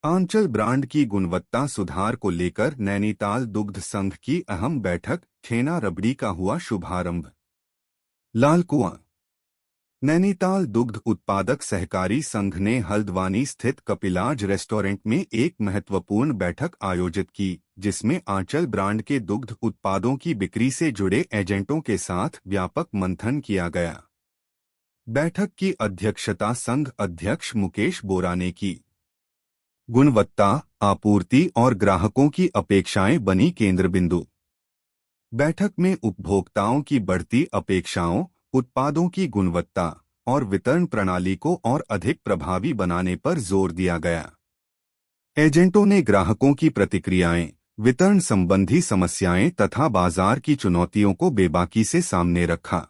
आंचल brand की गुणवत्ता सुधार को लेकर नैनीताल दुग्ध संघ की अहम बैठक, छेना रबड़ी का हुआ शुभारंभ। लालकुआं। नैनीताल दुग्ध उत्पादक सहकारी संघ ने हल्द्वानी स्थित कपिलाज रेस्टोरेंट में एक महत्वपूर्ण बैठक आयोजित की, जिसमें आंचल ब्रांड के दुग्ध उत्पादों की बिक्री से जुड़े एजेंटों के साथ व्यापक मंथन किया गया। बैठक की अध्यक्षता संघ अध्यक्ष मुकेश बोरा ने की। गुणवत्ता, आपूर्ति और ग्राहकों की अपेक्षाएं बनी केंद्र बिंदु। बैठक में उपभोक्ताओं की बढ़ती अपेक्षाओं, उत्पादों की गुणवत्ता और वितरण प्रणाली को और अधिक प्रभावी बनाने पर जोर दिया गया। एजेंटों ने ग्राहकों की प्रतिक्रियाएं, वितरण संबंधी समस्याएं तथा बाजार की चुनौतियों को बेबाकी से सामने रखा।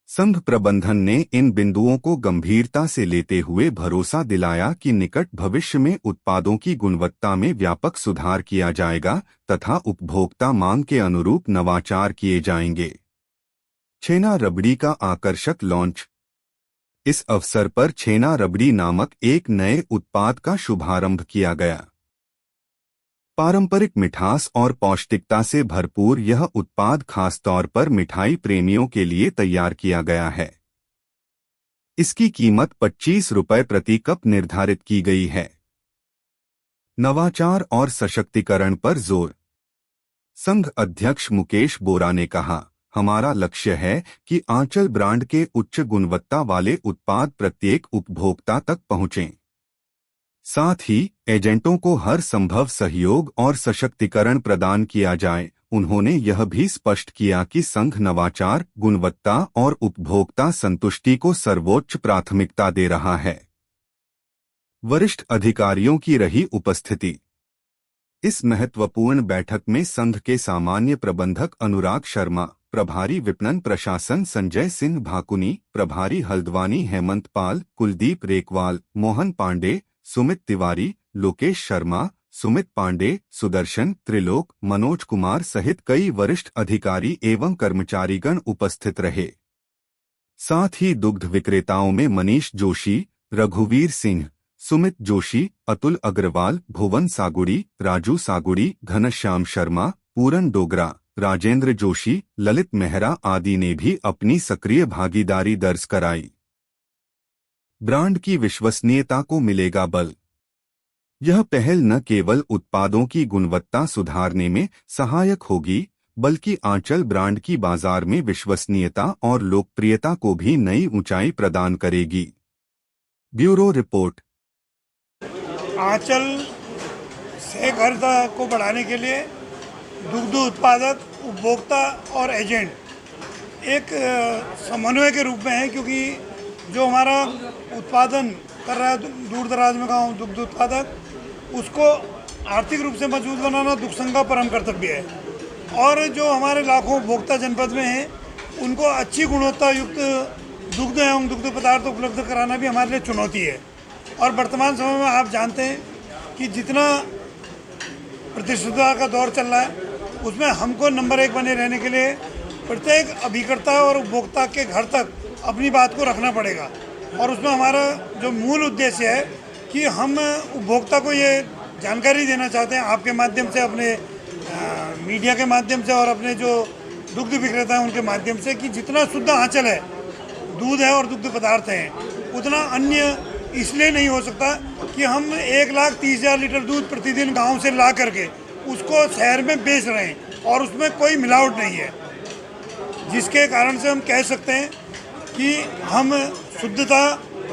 संघ प्रबंधन ने इन बिंदुओं को गंभीरता से लेते हुए भरोसा दिलाया कि निकट भविष्य में उत्पादों की गुणवत्ता में व्यापक सुधार किया जाएगा तथा उपभोक्ता मांग के अनुरूप नवाचार किए जाएंगे। छेना रबड़ी का आकर्षक लॉन्च। इस अवसर पर छेना रबड़ी नामक एक नए उत्पाद का शुभारंभ किया गया। पारंपरिक मिठास और पौष्टिकता से भरपूर यह उत्पाद खासतौर पर मिठाई प्रेमियों के लिए तैयार किया गया है। इसकी कीमत 25 रुपये प्रति कप निर्धारित की गई है। नवाचार और सशक्तिकरण पर जोर। संघ अध्यक्ष मुकेश बोरा ने कहा, हमारा लक्ष्य है कि आंचल ब्रांड के उच्च गुणवत्ता वाले उत्पाद प्रत्येक उपभोक्ता तक पहुंचें। साथ ही एजेंटों को हर संभव सहयोग और सशक्तिकरण प्रदान किया जाए। उन्होंने यह भी स्पष्ट किया कि संघ नवाचार, गुणवत्ता और उपभोक्ता संतुष्टि को सर्वोच्च प्राथमिकता दे रहा है। वरिष्ठ अधिकारियों की रही उपस्थिति। इस महत्वपूर्ण बैठक में संघ के सामान्य प्रबंधक अनुराग शर्मा, प्रभारी विपणन प्रशासन संजय सिंह भाकुनी, प्रभारी हल्द्वानी हेमंत पाल, कुलदीप रेकवाल, मोहन पांडे, सुमित तिवारी, लोकेश शर्मा, सुमित पांडे, सुदर्शन, त्रिलोक, मनोज कुमार सहित कई वरिष्ठ अधिकारी एवं कर्मचारीगण उपस्थित रहे। साथ ही दुग्ध विक्रेताओं में मनीष जोशी, रघुवीर सिंह, सुमित जोशी, अतुल अग्रवाल, भुवन सागुड़ी, राजू सागुड़ी, घनश्याम शर्मा, पूरन डोगरा, राजेंद्र जोशी, ललित मेहरा आदि ने भी अपनी सक्रिय भागीदारी दर्ज कराई। ब्रांड की विश्वसनीयता को मिलेगा बल। यह पहल न केवल उत्पादों की गुणवत्ता सुधारने में सहायक होगी, बल्कि आंचल ब्रांड की बाजार में विश्वसनीयता और लोकप्रियता को भी नई ऊंचाई प्रदान करेगी। Bureau report. आंचल से घर को बढ़ाने के लिए दुग्ध उत्पादक, उपभोक्ता और एजेंट एक समन्वय के रूप में है, क्योंकि जो हमारा उत्पादन कर रहा है दूर दराज में गाँव दुग्ध उत्पादक, उसको आर्थिक रूप से मजबूत बनाना दुग्ध संघ का परम कर्तव्य है। और जो हमारे लाखों उपभोक्ता जनपद में हैं, उनको अच्छी गुणवत्ता युक्त दुग्ध एवं दुग्ध पदार्थ उपलब्ध कराना भी हमारे लिए चुनौती है। और वर्तमान समय में आप जानते हैं कि जितना प्रतिस्पर्धा का दौर चल रहा है, उसमें हमको नंबर 1 बने रहने के लिए प्रत्येक अभिकर्ता और उपभोक्ता के घर तक अपनी बात को रखना पड़ेगा। और उसमें हमारा जो मूल उद्देश्य है कि हम उपभोक्ता को ये जानकारी देना चाहते हैं आपके माध्यम से, अपने मीडिया के माध्यम से और अपने जो दुग्ध विक्रेता हैं उनके माध्यम से, कि जितना शुद्ध आंचल है, दूध है और दुग्ध पदार्थ हैं, उतना अन्य इसलिए नहीं हो सकता कि हम 1,30,000 लीटर दूध प्रतिदिन गांव से ला करके उसको शहर में बेच रहे हैं और उसमें कोई मिलावट नहीं है, जिसके कारण से हम कह सकते हैं कि हम शुद्धता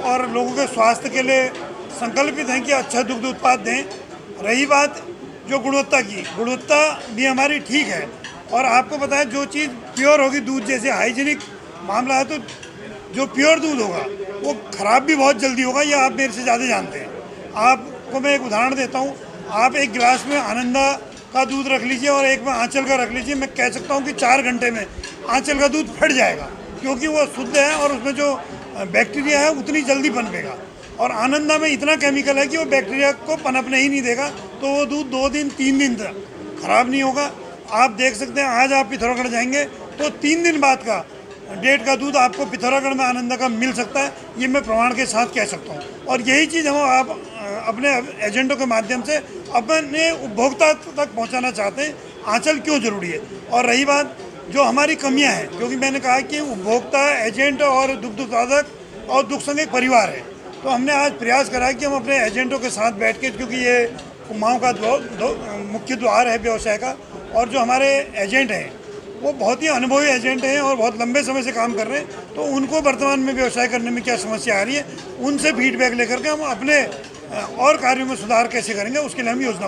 और लोगों के स्वास्थ्य के लिए संकल्पित हैं कि अच्छा दुग्ध उत्पाद दें। रही बात जो गुणवत्ता की, गुणवत्ता भी हमारी ठीक है। और आपको पता है, जो चीज़ प्योर होगी, दूध जैसे हाइजीनिक मामला है, तो जो प्योर दूध होगा वो ख़राब भी बहुत जल्दी होगा, ये आप मेरे से ज़्यादा जानते हैं। आपको मैं एक उदाहरण देता हूँ। आप एक गिलास में आनंदा का दूध रख लीजिए और एक में आंचल का रख लीजिए, मैं कह सकता हूँ कि 4 घंटे में आंचल का दूध फट जाएगा, क्योंकि वो शुद्ध है और उसमें जो बैक्टीरिया है उतनी जल्दी पनपेगा। और आनंदा में इतना केमिकल है कि वो बैक्टीरिया को पनपने ही नहीं देगा, तो वो दूध 2 दिन 3 दिन तक खराब नहीं होगा। आप देख सकते हैं, आज आप पिथौरागढ़ जाएंगे तो 3 दिन बाद का डेट का दूध आपको पिथौरागढ़ में आनंदा का मिल सकता है, ये मैं प्रमाण के साथ कह सकता हूँ। और यही चीज़ हम अपने एजेंटों के माध्यम से अपने उपभोक्ता तक पहुंचाना चाहते हैं आंचल क्यों जरूरी है। और रही बात जो हमारी कमियां हैं, क्योंकि मैंने कहा कि उपभोक्ता, एजेंट और दुग्ध उत्पादक और दुग्ध संघ एक परिवार है, तो हमने आज प्रयास करा कि हम अपने एजेंटों के साथ बैठ के, क्योंकि ये कुमाऊं का मुख्य द्वार है व्यवसाय का, और जो हमारे एजेंट हैं वो बहुत ही अनुभवी एजेंट हैं और बहुत लंबे समय से काम कर रहे हैं, तो उनको वर्तमान में व्यवसाय करने में क्या समस्या आ रही है उनसे फीडबैक लेकर के हम अपने और कार्यों में सुधार कैसे करेंगे उसके लिए हम योजना